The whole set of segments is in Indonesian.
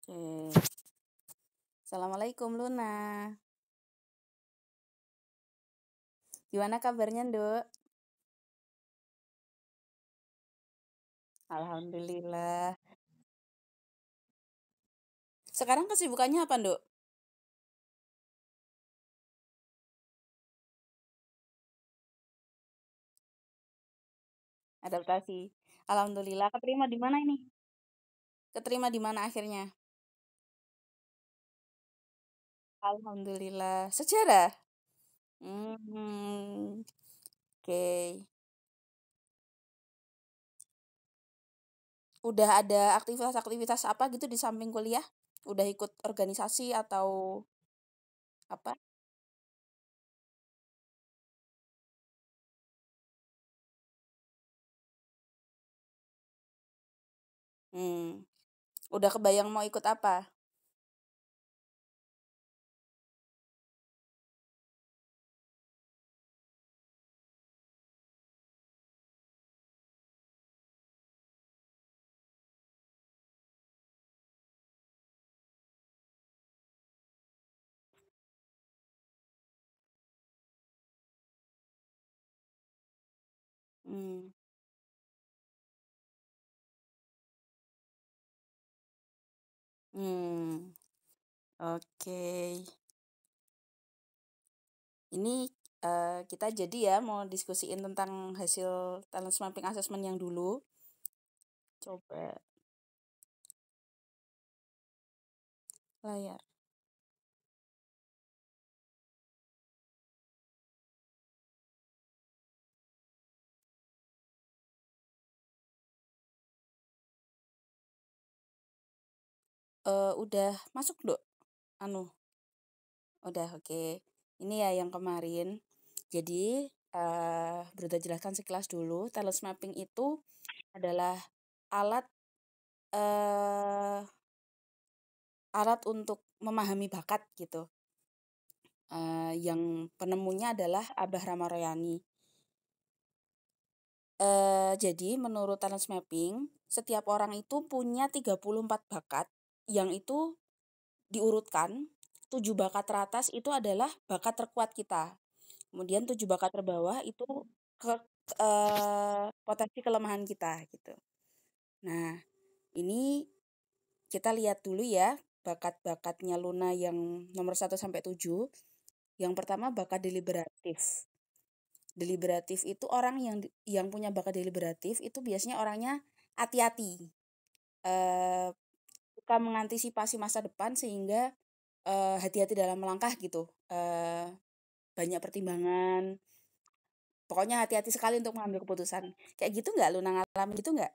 Oke. Assalamualaikum Luna. Gimana kabarnya, Nduk? Alhamdulillah. Sekarang kesibukannya apa, Nduk? Adaptasi. Alhamdulillah. Keterima di mana ini? Keterima di mana akhirnya? Alhamdulillah. Sejarah. Oke. Udah ada aktivitas-aktivitas apa gitu di samping kuliah? Udah ikut organisasi atau apa? Hmm. Udah kebayang mau ikut apa? Hmm. Hmm. Oke. Ini kita jadi ya mau diskusiin tentang hasil talent mapping assessment yang dulu. Coba layar. Udah masuk, Dok? Anu, udah oke. Ini ya yang kemarin. Jadi Bruda jelaskan sekilas dulu. Talent mapping itu adalah alat eh alat untuk memahami bakat gitu. Yang penemunya adalah Abah Ramaroyani. Jadi menurut talent mapping, setiap orang itu punya 34 bakat yang itu diurutkan. 7 bakat teratas itu adalah bakat terkuat kita. Kemudian 7 bakat terbawah itu ke potensi kelemahan kita gitu. Nah, ini kita lihat dulu ya bakat-bakatnya Luna yang nomor 1 sampai 7. Yang pertama bakat deliberatif. Deliberatif itu orang yang punya bakat deliberatif itu biasanya orangnya hati-hati. Eh Suka mengantisipasi masa depan sehingga hati-hati dalam melangkah gitu. Banyak pertimbangan. Pokoknya hati-hati sekali untuk mengambil keputusan. Kayak gitu nggak Luna ngalamin gitu nggak?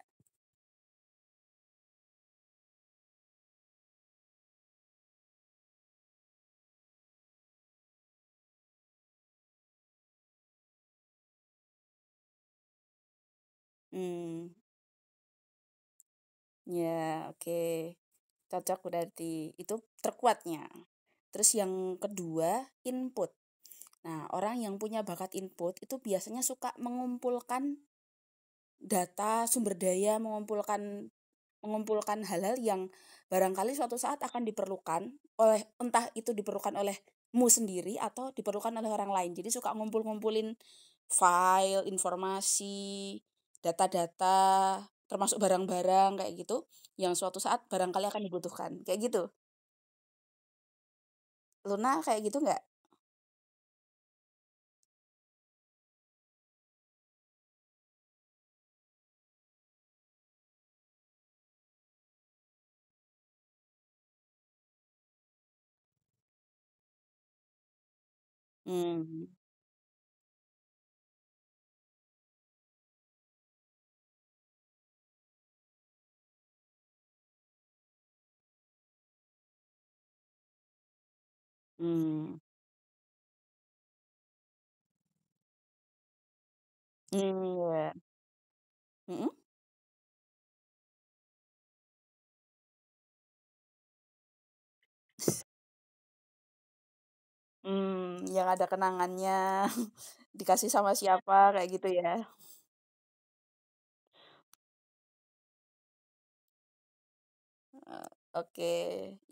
Hmm, ya oke. Cocok berarti. Itu terkuatnya. Terus yang kedua, input. Nah, orang yang punya bakat input itu biasanya suka mengumpulkan data, sumber daya, mengumpulkan hal-hal yang barangkali suatu saat akan diperlukan oleh entah itu diperlukan olehmu sendiri atau diperlukan oleh orang lain. Jadi suka ngumpul-ngumpulin file, informasi, data-data, termasuk barang-barang kayak gitu yang suatu saat barangkali akan dibutuhkan. Kayak gitu. Luna kayak gitu nggak? Hmm. Hmm. Iya. Mhm. Yang ada kenangannya, dikasih sama siapa, kayak gitu ya? Oke,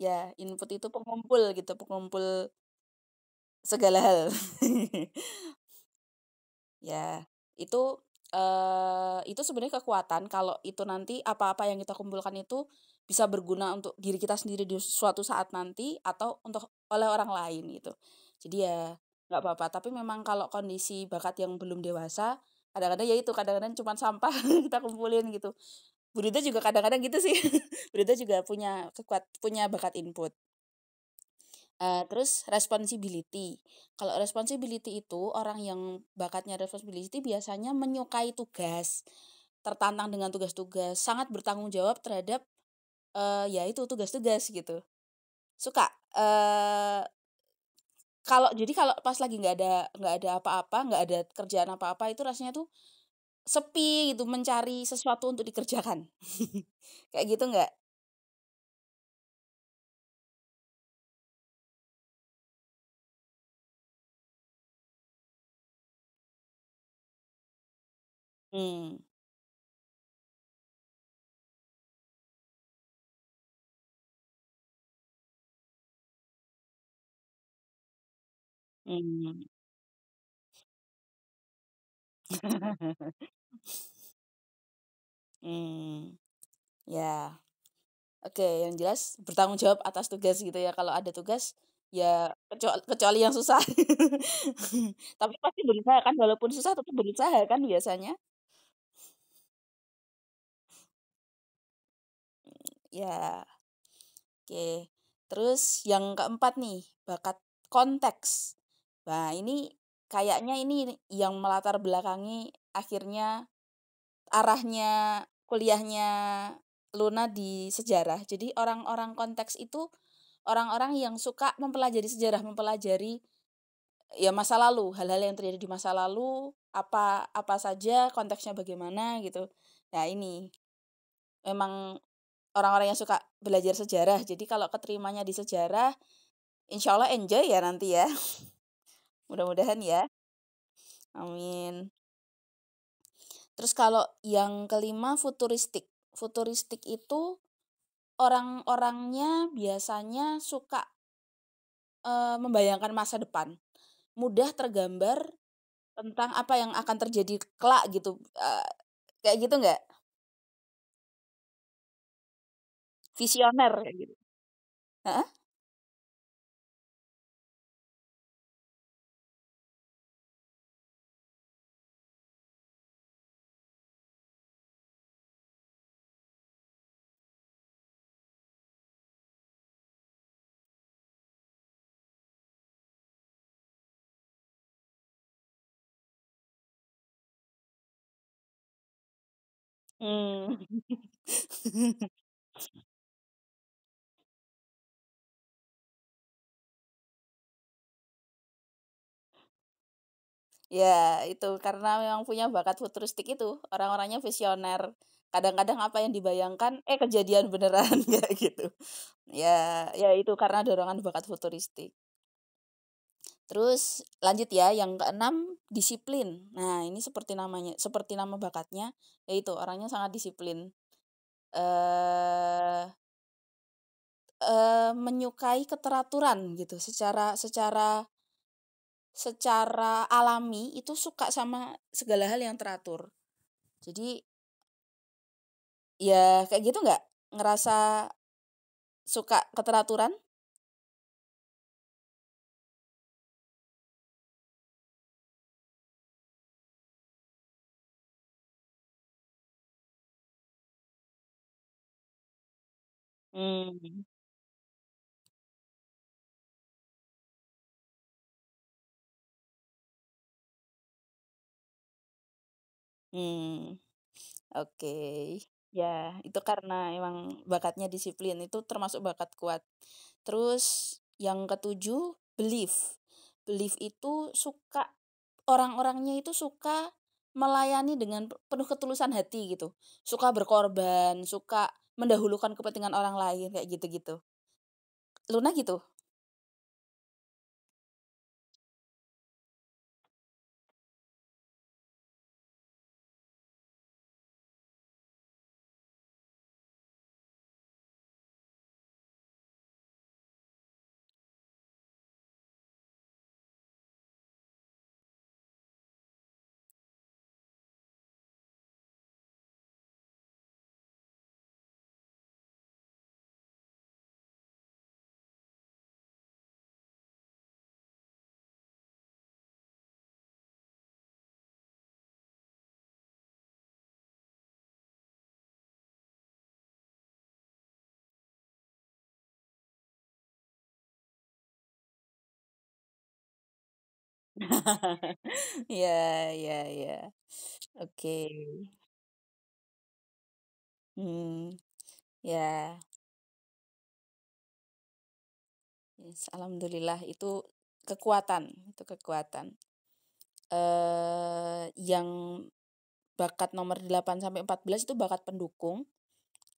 ya input itu pengumpul gitu, pengumpul segala hal. Ya, itu, itu sebenarnya kekuatan kalau itu nanti apa-apa yang kita kumpulkan itu bisa berguna untuk diri kita sendiri di suatu saat nanti atau untuk oleh orang lain gitu. Jadi ya nggak apa-apa, tapi memang kalau kondisi bakat yang belum dewasa, kadang-kadang ya itu, kadang-kadang cuman sampah kita kumpulin gitu. Bu Rita juga kadang-kadang gitu sih. Bu Rita juga punya bakat input. Terus responsibility. Kalau responsibility itu orang yang bakatnya responsibility biasanya menyukai tugas, tertantang dengan tugas-tugas, sangat bertanggung jawab terhadap, ya itu tugas-tugas gitu. Suka, kalau pas lagi nggak ada apa-apa, nggak ada kerjaan apa-apa itu rasanya tuh sepi gitu, mencari sesuatu untuk dikerjakan. Kayak gitu nggak? Mmm, mmm. Mmm, ya. Oke, yang jelas bertanggung jawab atas tugas gitu ya, kalau ada tugas, ya kecuali yang susah. Tapi pasti berusaha kan, walaupun susah tetap berusaha kan biasanya? Ya, oke. Terus yang keempat nih, bakat konteks. Nah, ini kayaknya ini yang melatar belakangi akhirnya arahnya kuliahnya Luna di sejarah. Jadi orang-orang konteks itu orang-orang yang suka mempelajari sejarah, mempelajari ya masa lalu, hal-hal yang terjadi di masa lalu, apa apa saja, konteksnya bagaimana gitu. Nah ini, memang orang-orang yang suka belajar sejarah, jadi kalau keterimanya di sejarah, insya Allah enjoy ya nanti ya, mudah-mudahan ya, amin. Terus kalau yang kelima futuristik. Futuristik itu orang-orangnya biasanya suka, membayangkan masa depan, mudah tergambar tentang apa yang akan terjadi kelak gitu, kayak gitu nggak? Visioner kayak gitu. Heeh? Mmm. Ya itu karena memang punya bakat futuristik itu, orang-orangnya visioner. Kadang-kadang apa yang dibayangkan, kejadian beneran kayak gitu. Ya itu karena dorongan bakat futuristik. Terus lanjut ya, yang keenam disiplin. Nah ini seperti nama bakatnya, yaitu orangnya sangat disiplin. Eee menyukai keteraturan gitu, secara secara secara alami itu suka sama segala hal yang teratur. Jadi, ya kayak gitu nggak? Ngerasa suka keteraturan? Mmm, mmm, oke. Ya, itu karena emang bakatnya disiplin, itu termasuk bakat kuat. Terus yang ketujuh, belief. Belief itu suka orang-orangnya itu suka melayani dengan penuh ketulusan hati gitu. Suka berkorban, suka mendahulukan kepentingan orang lain, kayak gitu-gitu. Luna gitu? Iya iya iya. Oke. Hmm, ya, yes, alhamdulillah itu kekuatan. Yang bakat nomor 8 sampai 14 itu bakat pendukung,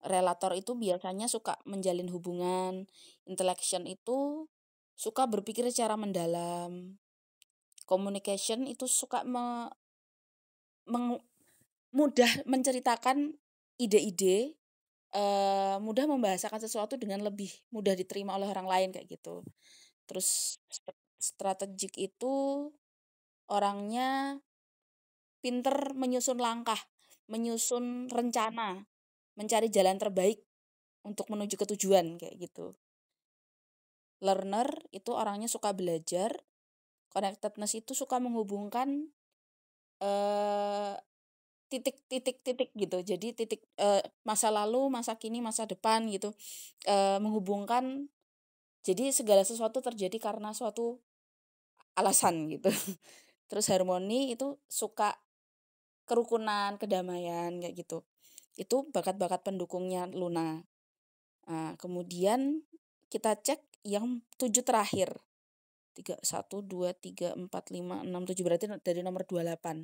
relator itu biasanya suka menjalin hubungan, intellection itu suka berpikir secara mendalam, communication itu suka meng mudah menceritakan ide-ide, mudah membahasakan sesuatu dengan lebih mudah diterima oleh orang lain kayak gitu. Terus strategik itu orangnya pinter menyusun langkah, menyusun rencana, mencari jalan terbaik untuk menuju ke tujuan kayak gitu. Learner itu orangnya suka belajar, connectedness itu suka menghubungkan, eee, titik-titik-titik gitu. Jadi masa lalu, masa kini, masa depan gitu, menghubungkan jadi segala sesuatu terjadi karena suatu alasan gitu. Terus harmoni itu suka kerukunan, kedamaian kayak gitu. Itu bakat-bakat pendukungnya Luna. Nah, kemudian kita cek yang 7 terakhir. 1, 2, 3, 4, 5, 6, 7 berarti dari nomor 28.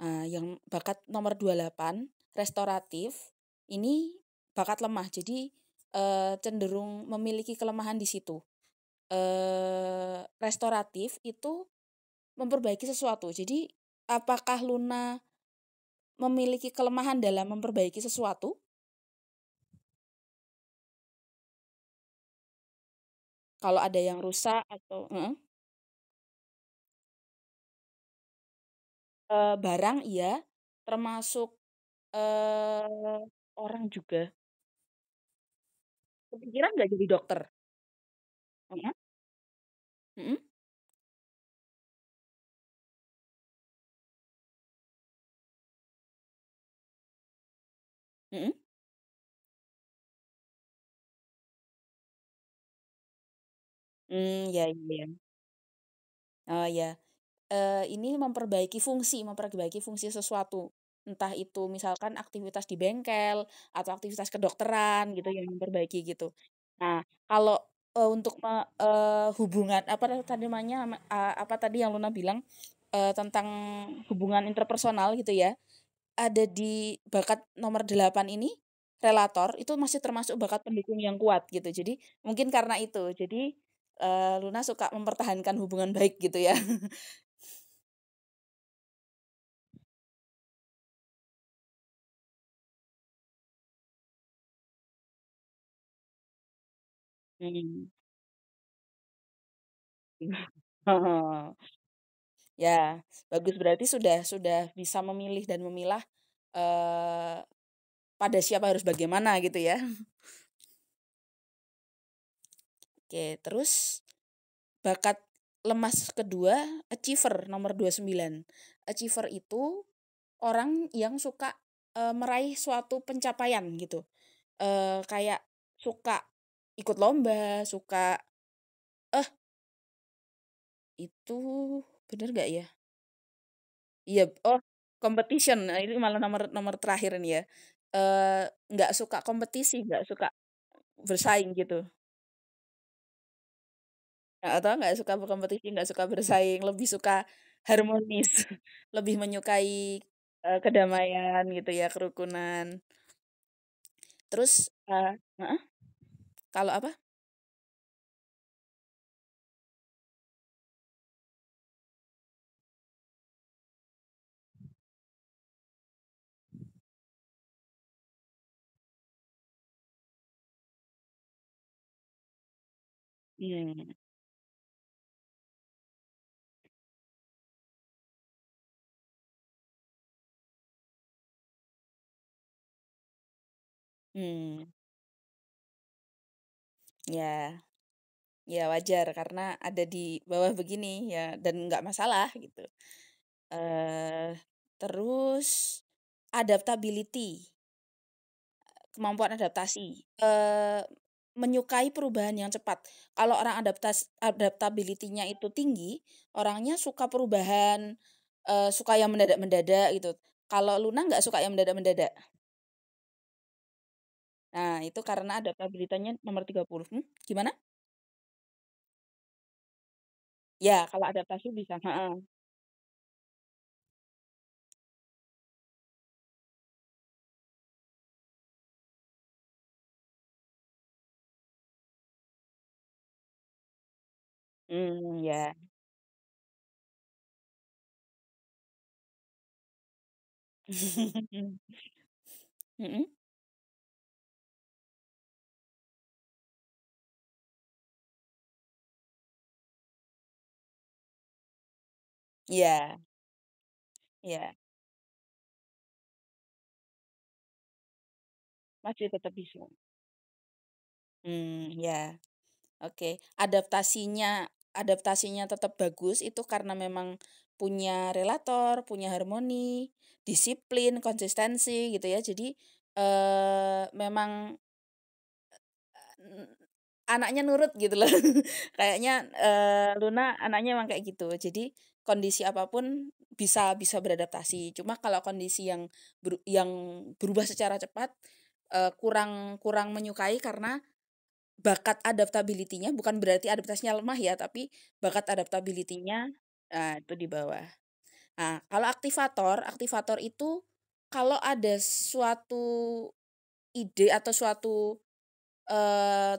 Nah, yang bakat nomor 28 restoratif ini bakat lemah. Jadi cenderung memiliki kelemahan di situ. Restoratif itu memperbaiki sesuatu. Jadi apakah Luna memiliki kelemahan dalam memperbaiki sesuatu? Kalau ada yang rusak atau barang iya, termasuk, orang juga. Kepikiran nggak jadi dokter? Heeh, mhm, mhm. Ya iya. Oh ya, ini memperbaiki fungsi sesuatu. Entah itu misalkan aktivitas di bengkel atau aktivitas kedokteran gitu yang memperbaiki gitu. Nah, kalau, untuk hubungan apa tadi namanya, apa tadi yang Luna bilang, tentang hubungan interpersonal gitu ya. Ada di bakat nomor 8 ini, relator, itu masih termasuk bakat pendukung yang kuat gitu. Jadi mungkin karena itu, jadi, Luna suka mempertahankan hubungan baik gitu ya. Mmm. Heeh. Ya, bagus berarti sudah bisa memilih dan memilah, eee, pada siapa harus bagaimana gitu ya. Oke, terus bakat lemas kedua, achiever nomor 29. Achiever itu orang yang suka, meraih suatu pencapaian gitu, kayak suka ikut lomba, suka eh, itu bener nggak ya? Iya, oh competition, nah ini malah nomor nomor terakhir ini ya, nggak suka kompetisi, nggak suka bersaing gitu, atau nggak suka berkompetisi, nggak suka bersaing, lebih suka harmonis, lebih menyukai, kedamaian gitu ya, kerukunan. Terus, heeh, kalau apa? Mmm, mmm, ya. Ya wajar karena ada di bawah begini ya dan nggak masalah gitu. Terus adaptability, kemampuan adaptasi. menyukai perubahan yang cepat. Kalau orang adaptability-nya itu tinggi, orangnya suka perubahan, suka yang mendadak-mendadak gitu. Kalau Luna nggak suka yang mendadak-mendadak. Nah, itu karena adaptabilitasnya nomor 30. Gimana? Ya, kalau adaptasi bisa, heeh. Ya. Mhm, iya iya, masih tetap bisa. Ya, oke. Adaptasinya tetap bagus itu karena memang punya relator, punya harmoni, disiplin, konsistensi gitu ya. Jadi, memang, eee, anaknya nurut gitu loh. Kayaknya, Luna anaknya emang kayak gitu. Jadi kondisi apapun bisa bisa beradaptasi. Cuma kalau kondisi yang berubah secara cepat, kurang kurang menyukai karena bakat adaptability-nya bukan berarti adaptasinya lemah ya, tapi bakat adaptability-nya, itu di bawah. Nah, kalau aktivator, aktivator itu kalau ada suatu ide atau suatu,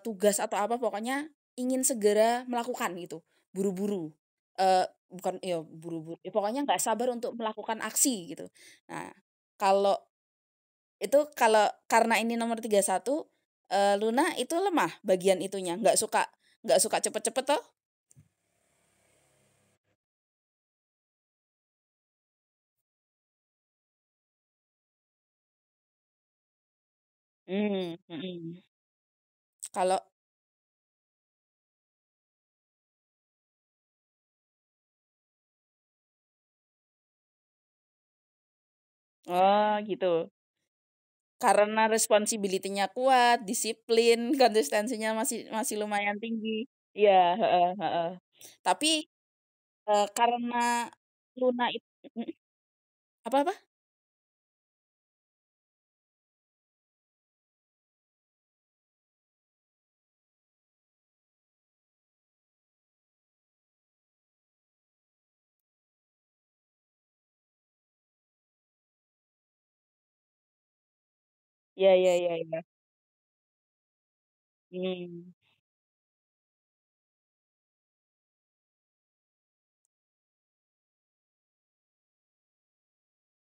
tugas atau apa pokoknya ingin segera melakukan gitu, buru-buru, bukan ya buru-buru, ya pokoknya nggak sabar untuk melakukan aksi gitu. Nah, kalau kalau karena ini nomor 31, Luna itu lemah bagian itunya, nggak suka cepet-cepet toh? Mhm. Kalau oh gitu. Karena responsibility-nya kuat, disiplin, konsistensinya masih masih lumayan tinggi. Iya, heeh heeh. Tapi, karena Luna mhm, apa apa? Iya iya iya iya. Mmm,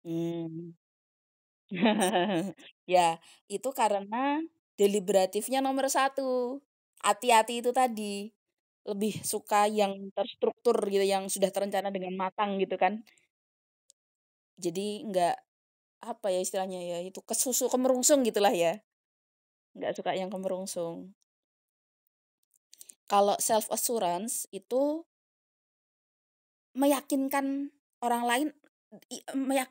mmm. Ya, itu karena deliberatifnya nomor satu. Hati-hati itu tadi, lebih suka yang terstruktur gitu, yang sudah terencana dengan matang gitu kan. Jadi nggak, apa ya istilahnya ya, itu kesusu kemerungsung gitulah ya, nggak suka yang kemerungsung. Kalau self assurance itu meyakinkan orang lain, i meyak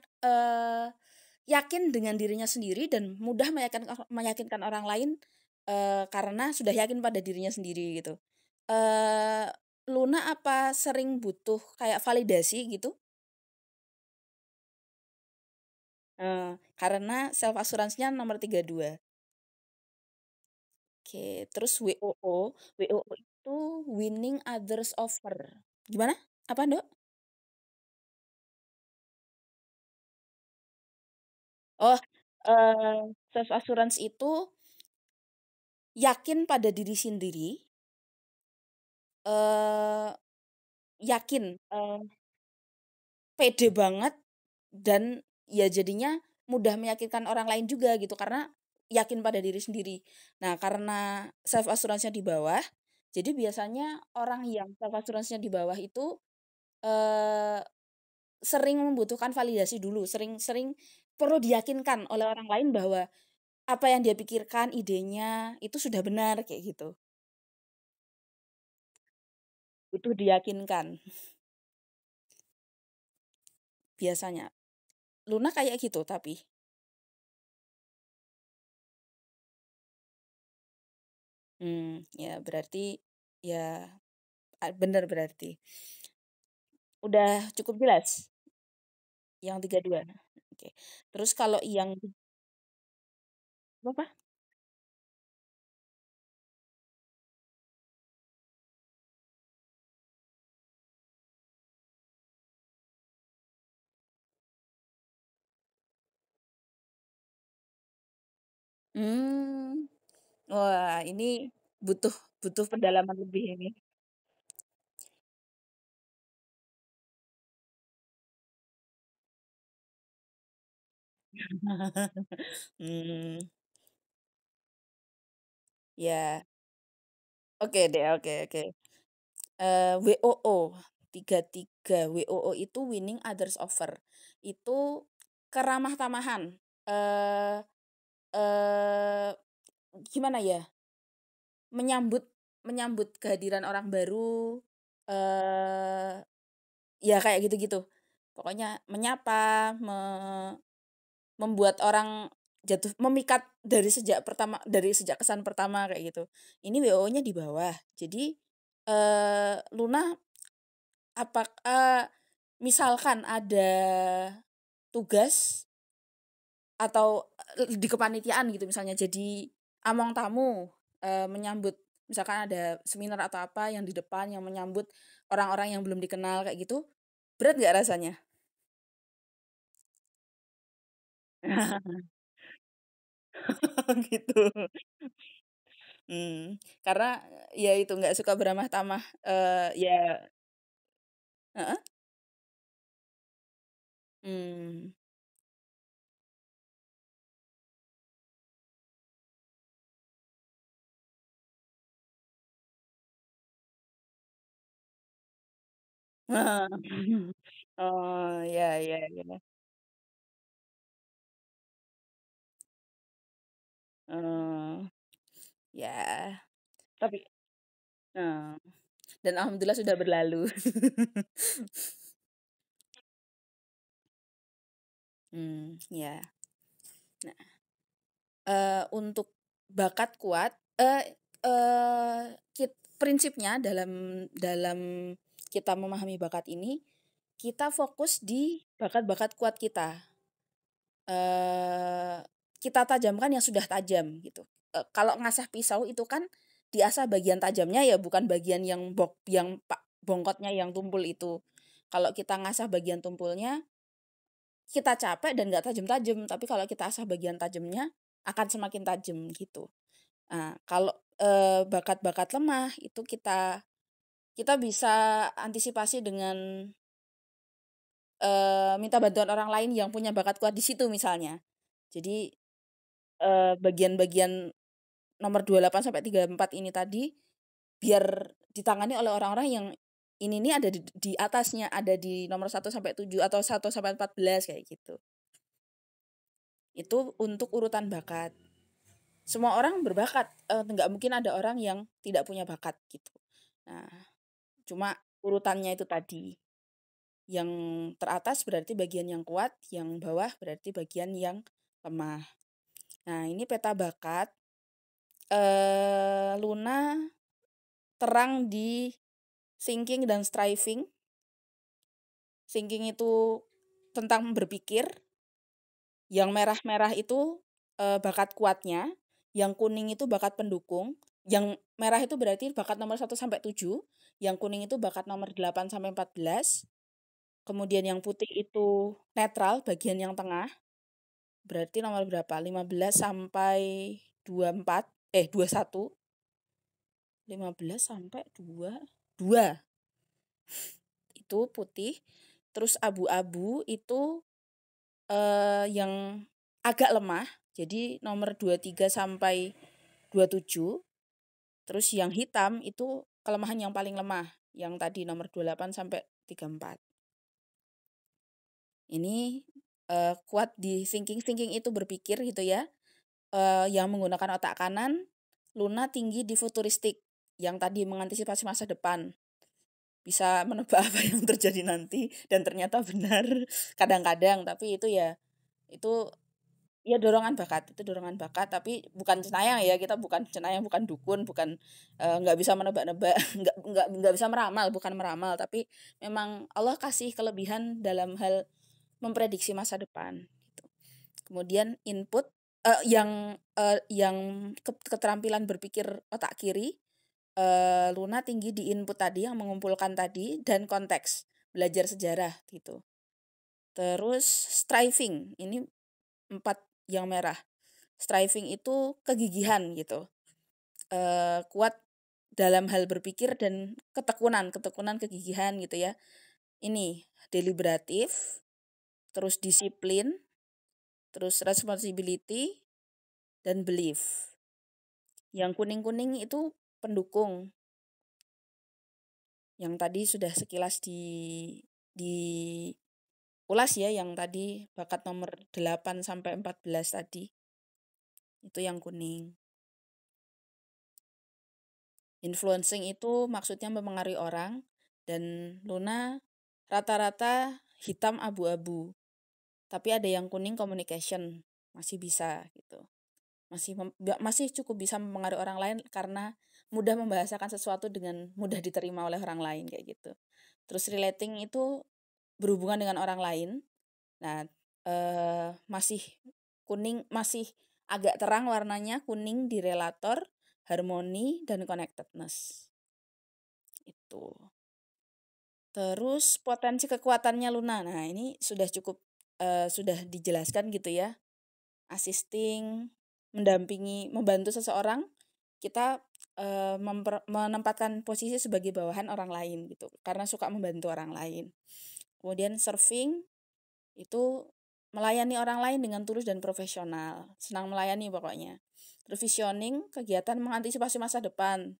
yakin dengan dirinya sendiri dan mudah meyakinkan orang lain, karena sudah yakin pada dirinya sendiri gitu. Eee, Luna apa sering butuh kayak validasi gitu? Karena self assurance-nya nomor 32. Oke, terus WOO, WOO itu winning others over. Gimana? Apa, Nduk? Oh, self assurance itu yakin pada diri sendiri, eee, yakin, pede banget dan ya jadinya mudah meyakinkan orang lain juga gitu karena yakin pada diri sendiri. Nah, karena self assurance-nya di bawah, jadi biasanya orang yang self assurance-nya di bawah itu, eee, sering membutuhkan validasi dulu, sering sering perlu diyakinkan oleh orang lain bahwa apa yang dia pikirkan, idenya itu sudah benar kayak gitu, butuh diyakinkan biasanya. Luna kayak gitu tapi? Ya berarti ya bener berarti. Udah cukup jelas yang 32. Oke. Terus kalau yang apa? Hmm. Wah, ini butuh butuh pendalaman lebih ini. Hmm, ya. Oke deh, oke oke. WOO, 33 WOO itu winning others over. Itu keramah-tamahan. Eh eh gimana ya? Menyambut menyambut kehadiran orang baru, eh ya kayak gitu-gitu. Pokoknya menyapa, membuat orang jatuh memikat dari sejak kesan pertama kayak gitu. Ini WO-nya di bawah. Jadi Luna misalkan ada tugas atau di kepanitiaan gitu misalnya jadi among tamu, menyambut misalkan ada seminar atau apa yang di depan yang menyambut orang-orang yang belum dikenal kayak gitu, berat nggak rasanya? Gitu. Karena ya itu nggak suka beramah tamah, ya heeh? Mmm, Oh, ya ya ya, oh, ya, tapi eee, dan alhamdulillah sudah berlalu. Ya. Nah, untuk bakat kuat, prinsipnya dalam dalam kita memahami bakat ini, kita fokus di bakat-bakat kuat kita. Eee, kita tajamkan yang sudah tajam gitu. Kalau ngasah pisau itu kan diasah bagian tajamnya ya bukan bagian yang bongkotnya yang tumpul itu. Kalau kita ngasah bagian tumpulnya, kita capek dan nggak tajam-tajam, tapi kalau kita asah bagian tajamnya akan semakin tajam gitu. Nah, kalau, bakat-bakat lemah itu kita kita bisa antisipasi dengan, minta bantuan orang lain yang punya bakat kuat di situ misalnya. Jadi, bagian-bagian nomor 28 sampai 34 ini tadi, biar ditangani oleh orang-orang yang ini nih ada di atasnya, ada di nomor 1 sampai 7 atau 1 sampai 14 kayak gitu. Itu untuk urutan bakat. Semua orang berbakat, nggak mungkin ada orang yang tidak punya bakat gitu. Nah, cuma urutannya itu tadi, yang teratas berarti bagian yang kuat, yang bawah berarti bagian yang lemah. Nah, ini peta bakat, Luna terang di thinking dan striving. Thinking itu tentang berpikir, yang merah-merah itu, bakat kuatnya, yang kuning itu bakat pendukung, yang merah itu berarti bakat nomor 1 sampai 7, yang kuning itu bakat nomor 8 sampai 14, kemudian yang putih itu netral, bagian yang tengah, berarti nomor berapa? 15 sampai 24, 21, 15 sampai 22 itu putih, terus abu-abu itu yang agak lemah, jadi nomor 23 sampai 27, terus yang hitam itu kelemahan yang paling lemah, yang tadi nomor 28 sampai 34. Ini, kuat di thinking itu berpikir gitu ya, yang menggunakan otak kanan, Luna tinggi di futuristik, yang tadi mengantisipasi masa depan, bisa menebak apa yang terjadi nanti dan ternyata benar kadang-kadang, tapi itu ya, itu Ya itu dorongan bakat, tapi bukan cenayang ya, kita bukan cenayang, bukan dukun, bukan nggak bisa menebak-nebak, nggak bisa meramal, bukan meramal, tapi memang Allah kasih kelebihan dalam hal memprediksi masa depan gitu. Kemudian input yang keterampilan berpikir otak kiri, Luna tinggi di input tadi yang mengumpulkan tadi dan konteks, belajar sejarah gitu. Terus striving, ini 4 yang merah. Striving itu kegigihan gitu. Kuat dalam hal berpikir dan ketekunan kegigihan gitu ya. Ini deliberatif, terus disiplin, terus responsibility dan belief. Yang kuning-kuning itu pendukung. Yang tadi sudah sekilas di ulas ya, yang tadi bakat nomor 8 sampai 14 tadi. Itu yang kuning. Influencing itu maksudnya mempengaruhi orang, dan Luna rata-rata hitam abu-abu. Tapi ada yang kuning communication, masih bisa gitu. Masih cukup bisa mempengaruhi orang lain karena mudah membahasakan sesuatu dengan mudah diterima oleh orang lain kayak gitu. Terus relating itu berhubungan dengan orang lain. Nah, masih kuning, masih agak terang warnanya, kuning di relator, harmoni, dan connectedness. Itu. Terus potensi kekuatannya Luna. Nah, ini sudah cukup sudah dijelaskan gitu ya. Assisting, mendampingi, membantu seseorang, kita menempatkan posisi sebagai bawahan orang lain gitu, karena suka membantu orang lain. Kemudian serving itu melayani orang lain dengan tulus dan profesional, senang melayani pokoknya. Terus visioning, kegiatan mengantisipasi masa depan,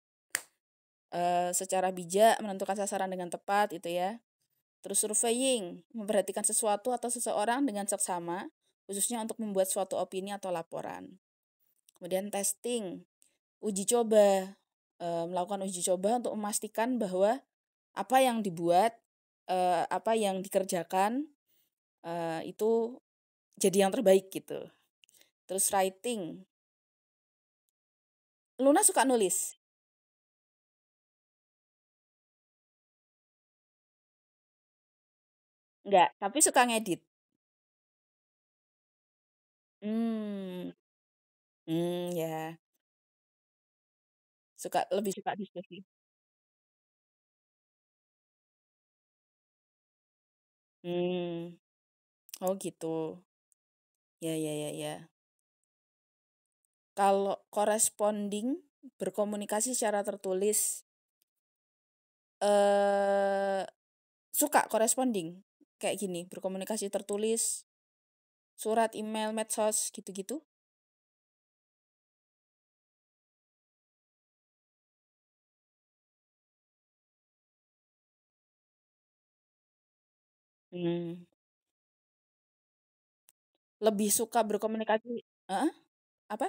secara bijak menentukan sasaran dengan tepat itu ya. Terus surveying, memperhatikan sesuatu atau seseorang dengan seksama, khususnya untuk membuat suatu opini atau laporan. Kemudian testing, uji coba, melakukan uji coba untuk memastikan bahwa apa yang dibuat, apa yang dikerjakan, itu jadi yang terbaik gitu. Terus writing, Luna suka nulis? Enggak, tapi suka ngedit? Hmm, ya, lebih suka diskusi. Hmm, oh gitu. Ya, ya, ya, ya. Kalau corresponding, berkomunikasi secara tertulis, eh suka corresponding kayak gini, berkomunikasi tertulis, surat, email, medsos gitu-gitu. Hmm, lebih suka berkomunikasi, heeh, apa?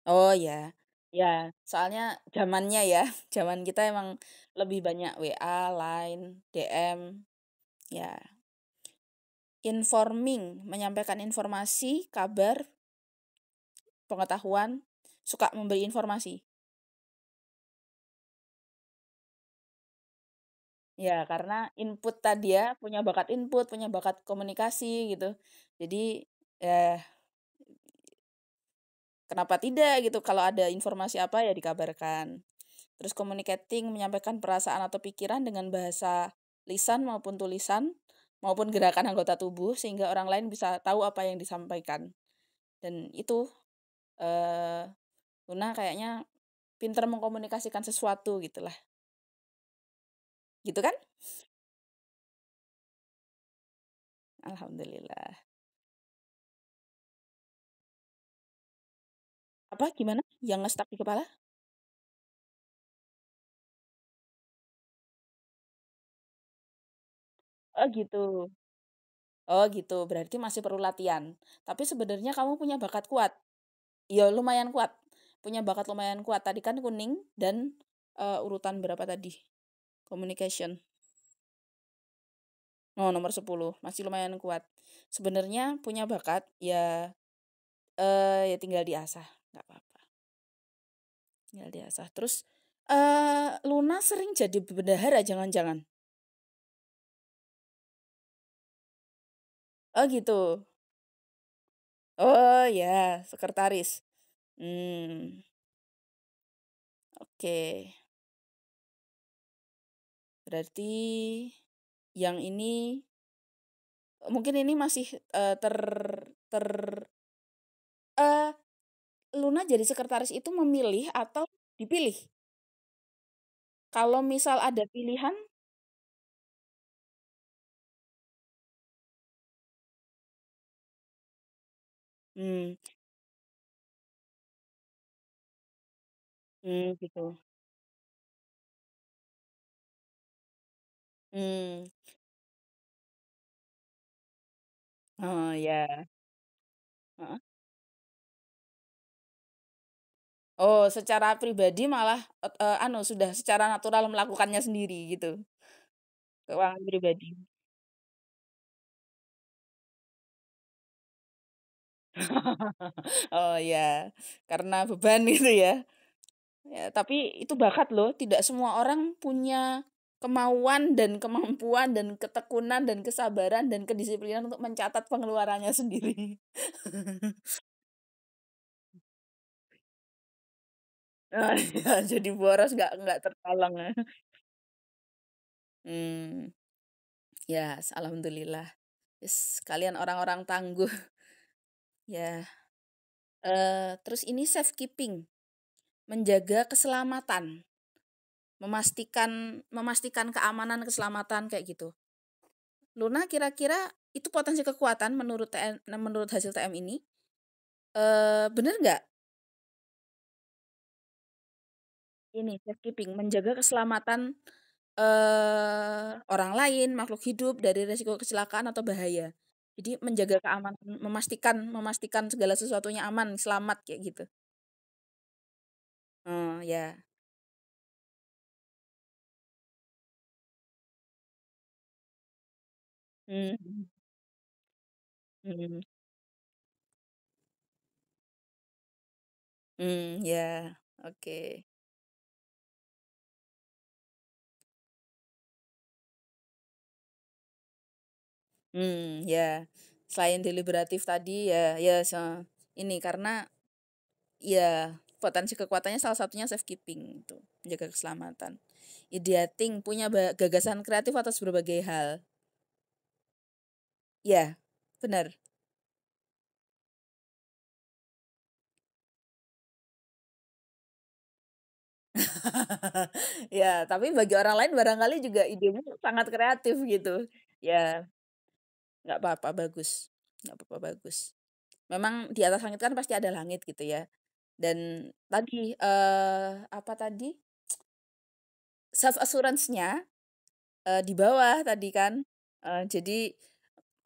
Oh ya, ya, soalnya zamannya ya, zaman kita emang lebih banyak WA, Line, DM, ya. Informing, menyampaikan informasi, kabar, pengetahuan, suka memberi informasi. Ya, karena input tadi ya, punya bakat input, punya bakat komunikasi gitu. Jadi, ya kenapa tidak gitu, kalau ada informasi apa ya dikabarkan. Terus communicating, menyampaikan perasaan atau pikiran dengan bahasa lisan maupun tulisan, maupun gerakan anggota tubuh sehingga orang lain bisa tahu apa yang disampaikan. Dan itu, eee, Luna kayaknya pinter mengkomunikasikan sesuatu gitulah. Gitu kan? Alhamdulillah. Apa, gimana? Yang nge-stuck di kepala? Oh gitu. Oh gitu, berarti masih perlu latihan. Tapi sebenarnya kamu punya bakat kuat. Ya lumayan kuat. Punya bakat lumayan kuat. Tadi kan kuning dan urutan berapa tadi? Communication. Oh, nomor 10 masih lumayan kuat. Sebenarnya punya bakat ya, ya tinggal diasah, nggak apa-apa, tinggal diasah. Terus, Luna sering jadi bendahara jangan-jangan? Oh gitu? Oh ya, sekretaris. Hmm, oke. Berarti yang ini mungkin ini masih, ter eee, Luna jadi sekretaris itu memilih atau dipilih? Kalau misal ada pilihan mmm, gitu. Mmm, oh ya, heeh. Oh, secara pribadi malah, anu sudah secara natural melakukannya sendiri gitu, keuangan pribadi. Oh ya, karena beban gitu ya. Ya, tapi itu bakat loh, tidak semua orang punya kemauan dan kemampuan dan ketekunan dan kesabaran dan kedisiplinan untuk mencatat pengeluarannya sendiri. Oh iya, jadi boros nggak tertolong ya. Mmm, ya alhamdulillah. Yes, kalian orang-orang tangguh ya. Terus ini safekeeping, menjaga keselamatan, memastikan keamanan, keselamatan kayak gitu. Luna kira-kira itu potensi kekuatan menurut hasil TM ini, bener nggak? Ini safekeeping, menjaga keselamatan, orang lain, makhluk hidup dari resiko kecelakaan atau bahaya. Jadi menjaga keamanan, memastikan segala sesuatunya aman, selamat kayak gitu. Oh, ya. Mhm, mhm, ya, oke. Ya. Selain deliberatif tadi ya ya ini karena ya potensi kekuatannya salah satunya safekeeping itu, menjaga keselamatan. Ideating punya gagasan kreatif atas berbagai hal. Ya, benar. Ya, tapi bagi orang lain barangkali juga idemu sangat kreatif gitu. Ya, nggak apa-apa, bagus. Nggak apa-apa, bagus. Memang di atas langit kan pasti ada langit gitu ya. Dan tadi, apa tadi, self assurance-nya, di bawah tadi kan. Jadi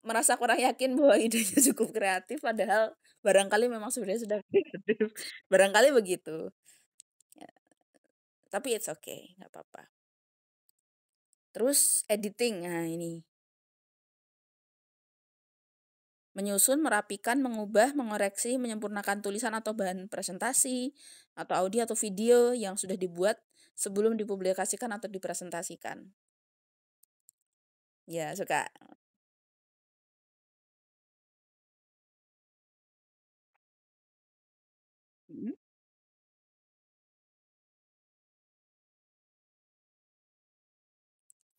merasa kurang yakin bahwa idenya cukup kreatif padahal barangkali memang sebenarnya sudah kreatif. Barangkali begitu. Ya, tapi it's okay, nggak apa-apa. Terus editing, nah ini. Menyusun, merapikan, mengubah, mengoreksi, menyempurnakan tulisan atau bahan presentasi, atau audio atau video yang sudah dibuat sebelum dipublikasikan atau dipresentasikan. Ya, suka. Mhm.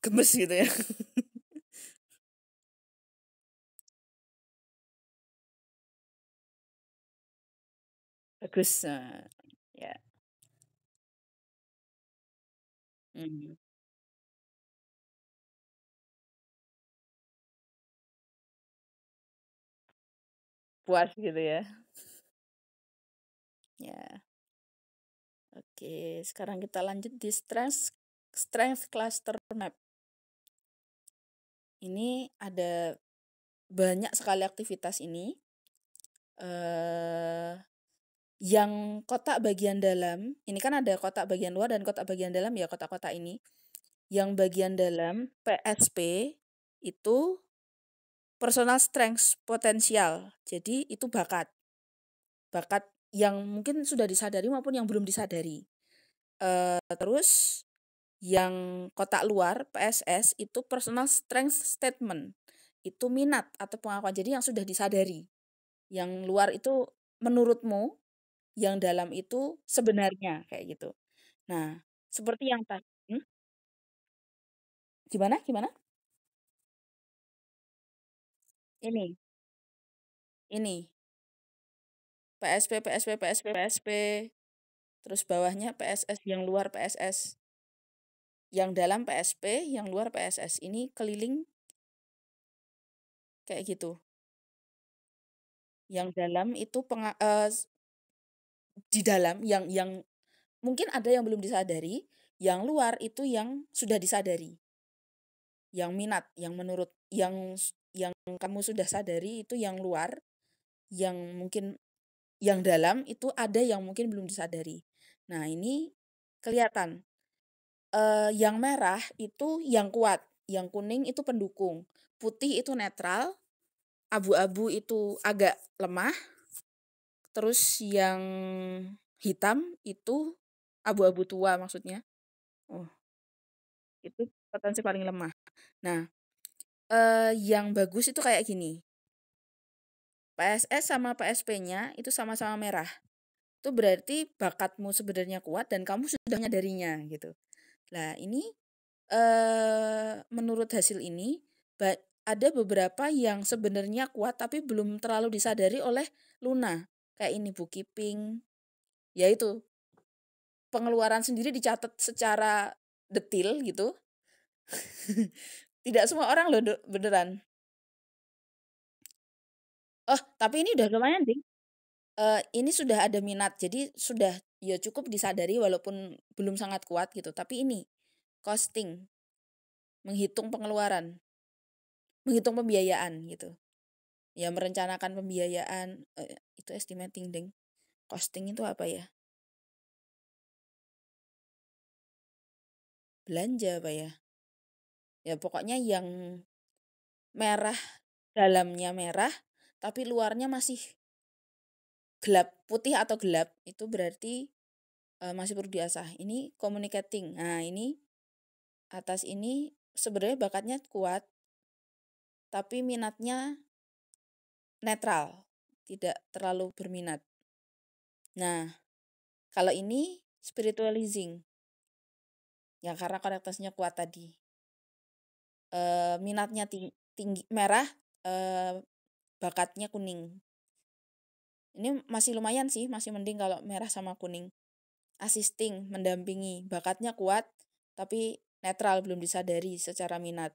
Gemes gitu ya. Bagus. Ya. Mhm. Puas gitu ya. Ya. Oke, sekarang kita lanjut di strength cluster map. Ini ada banyak sekali aktivitas ini. eh Yang kotak bagian dalam, ini kan ada kotak bagian luar dan kotak bagian dalam ya, kotak-kotak ini. Yang bagian dalam PSP, itu personal strength potensial. Jadi itu bakat. Bakat yang mungkin sudah disadari maupun yang belum disadari. Terus yang kotak luar PSS itu personal strength statement. Itu minat atau pengakuan. Jadi yang sudah disadari. Yang luar itu menurutmu, yang dalam itu sebenarnya kayak gitu. Nah, seperti yang tadi, gimana? Gimana? Ini, ini PSP, PSP, PSP, PSP. Terus bawahnya PSS, yang luar PSS. Yang dalam PSP, yang luar PSS. Ini keliling kayak gitu. Yang dalam itu di dalam yang mungkin ada yang belum disadari, yang luar itu yang sudah disadari. Yang minat, yang menurut yang kamu sudah sadari itu yang luar, yang mungkin yang dalam itu ada yang mungkin belum disadari. Nah, ini kelihatan. Yang merah itu yang kuat, yang kuning itu pendukung, putih itu netral, abu-abu itu agak lemah, terus yang hitam itu abu-abu tua maksudnya. Oh, itu potensi paling lemah. Nah, yang bagus itu kayak gini. PSS sama PSP-nya itu sama-sama merah. Itu berarti bakatmu sebenarnya kuat dan kamu sudah menyadarinya gitu. Nah, ini menurut hasil ini ada beberapa yang sebenarnya kuat tapi belum terlalu disadari oleh Luna. Kayak ini bookkeeping, yaitu pengeluaran sendiri dicatat secara detil gitu. Tidak semua orang loh beneran. Oh, tapi ini udah lumayan, Ding. Ini sudah ada minat, jadi sudah ya cukup disadari walaupun belum sangat kuat gitu. Tapi ini costing, menghitung pengeluaran, menghitung pembiayaan gitu. Ya merencanakan pembiayaan, itu estimating, Ding. Costing itu apa ya? Belanja apa ya? Ya pokoknya yang merah, dalamnya merah, tapi luarnya masih gelap, putih atau gelap, itu berarti masih perlu diasah. Ini communicating. Nah, ini atas ini sebenarnya bakatnya kuat, tapi minatnya netral, tidak terlalu berminat. Nah, kalau ini spiritualizing, ya karena konektasnya kuat tadi. Minatnya tinggi merah, bakatnya kuning. Ini masih lumayan sih, masih mending kalau merah sama kuning. Assisting, mendampingi, bakatnya kuat, tapi netral, belum disadari secara minat.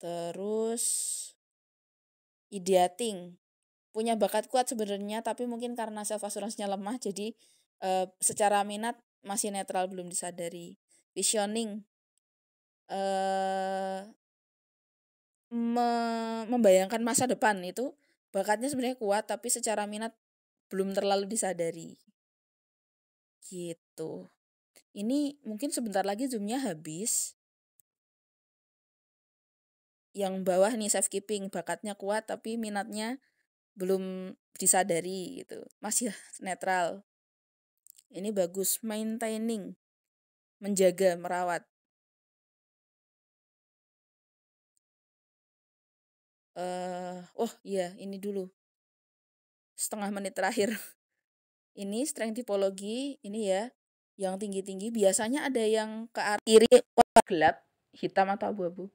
Terus ideating, punya bakat kuat sebenarnya, tapi mungkin karena self assurance-nya lemah, jadi secara minat masih netral, belum disadari. Visioning, eh membayangkan masa depan itu bakatnya sebenarnya kuat, tapi secara minat belum terlalu disadari. Gitu. Ini mungkin sebentar lagi Zoom-nya habis. Yang bawah nih safekeeping, bakatnya kuat tapi minatnya belum disadari gitu. Masih netral. Ini bagus, maintaining, menjaga, merawat. Oh iya, ini dulu. Setengah menit terakhir. Ini strength typology, ini ya. Yang tinggi-tinggi biasanya ada yang ke arah kiri warna gelap, hitam atau abu-abu.